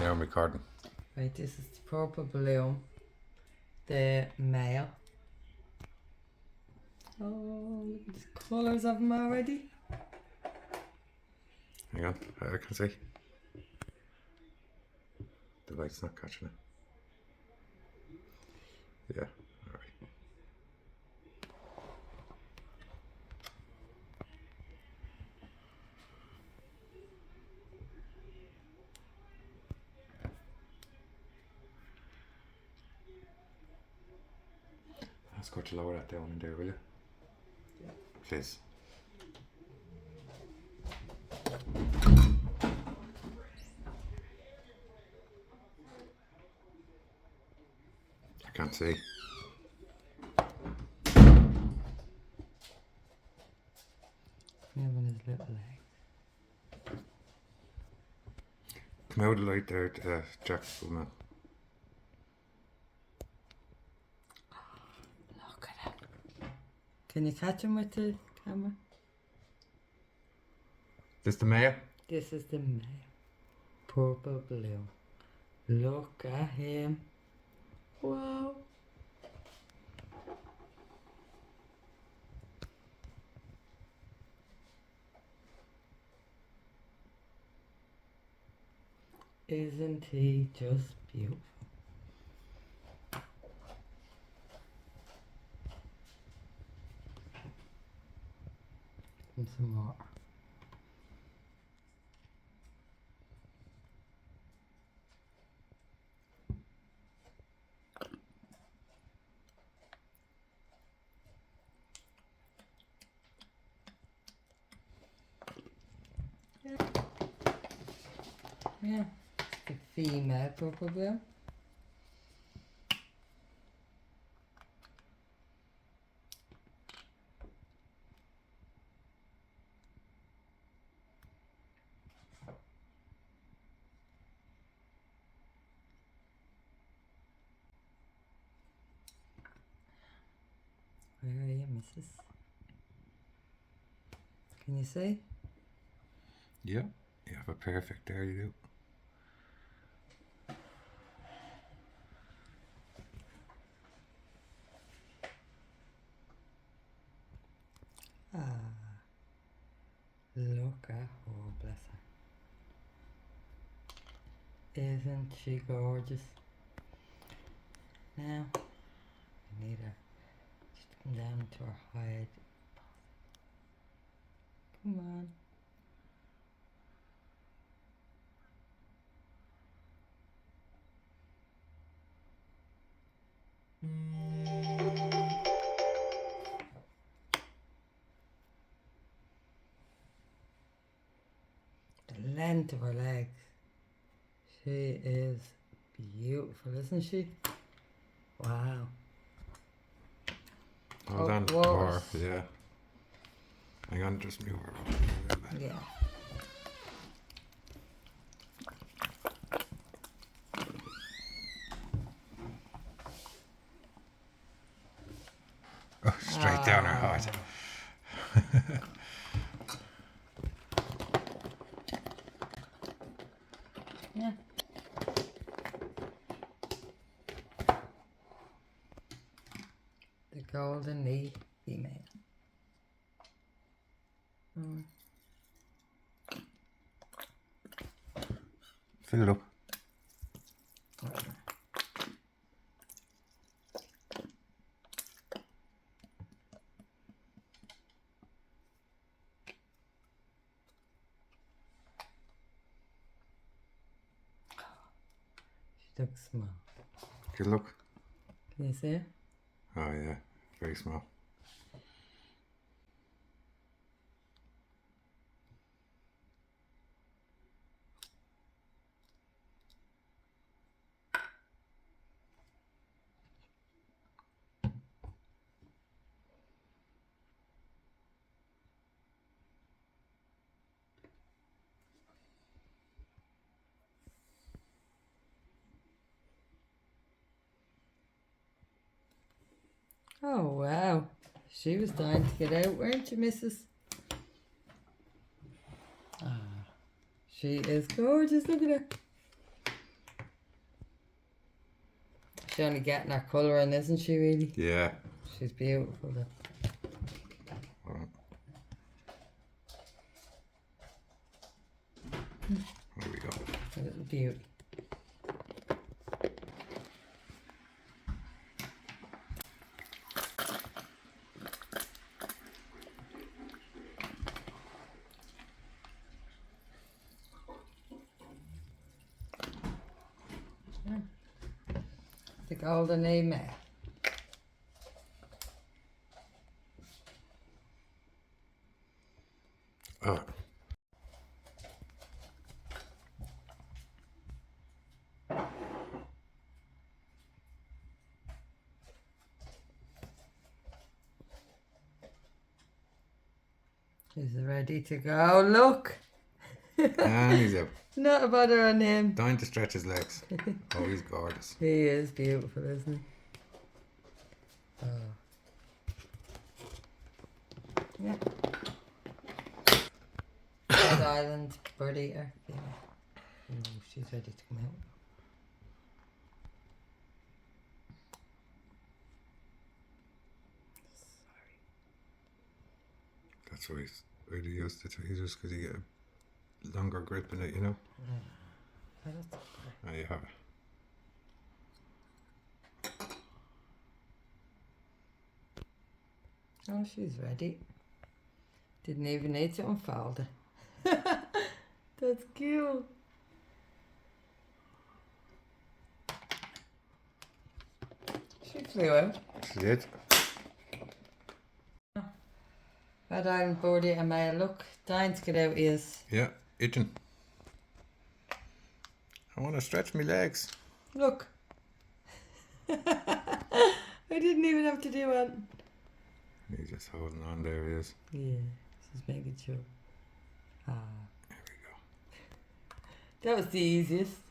Yeah, I'm recording. Right, this is the purple balloon, the male. Oh, look at the colours of them already. Hang on, I can see. The light's not catching it. Yeah, alright. Let's go to lower that down in there, will you? Yeah. Please. I can't see. Even his little leg. Come out of the light there, Jack. Come on. Look at him. Can you catch him with the camera? This the male? This is the male. Purple balloon. Look at him. Wow. Isn't he just beautiful? And some more. Yeah, the female purple balloon. Where are you, missus? Can you see? Yeah. You have a perfect there, you do. Ah, look at her, bless her. Isn't she gorgeous? Now, I need her just to come down to her hide. Come on. The length of her legs. She is beautiful, isn't she? Wow. Hold on. What More, was- yeah. Hang on, just move her over a little bit. Yeah. Oh, straight down her heart. Yeah. The golden knee female. Fill it up. She looks small. Good look. Can you see her? Oh yeah, very small. Oh wow. She was dying to get out, weren't you, missus? Ah, she is gorgeous, look at her. She's only getting her colouring, isn't she, really? Yeah. She's beautiful, though. Well, there we go. A little beauty. The golden email. Oh. He's ready to go. Look. And he's out. Not a bother on him. Dying to stretch his legs. Oh, he's gorgeous. He is beautiful, isn't he? Oh. Yeah. Red Island bird eater. Yeah. Ooh, she's ready to come out. That's why he's really used to tweezers, because you get a longer grip in it, you know? Oh, that's okay. There you have it. Oh, she's ready. Didn't even need to unfold it. That's cute. She flew out. She did. Red Island birdie and male. Look, dying to get out is. Yeah, itching. I want to stretch my legs. Look. I didn't even have to do it. He's just holding on, there he is. Yeah, she's making sure. Ah. There we go. That was the easiest.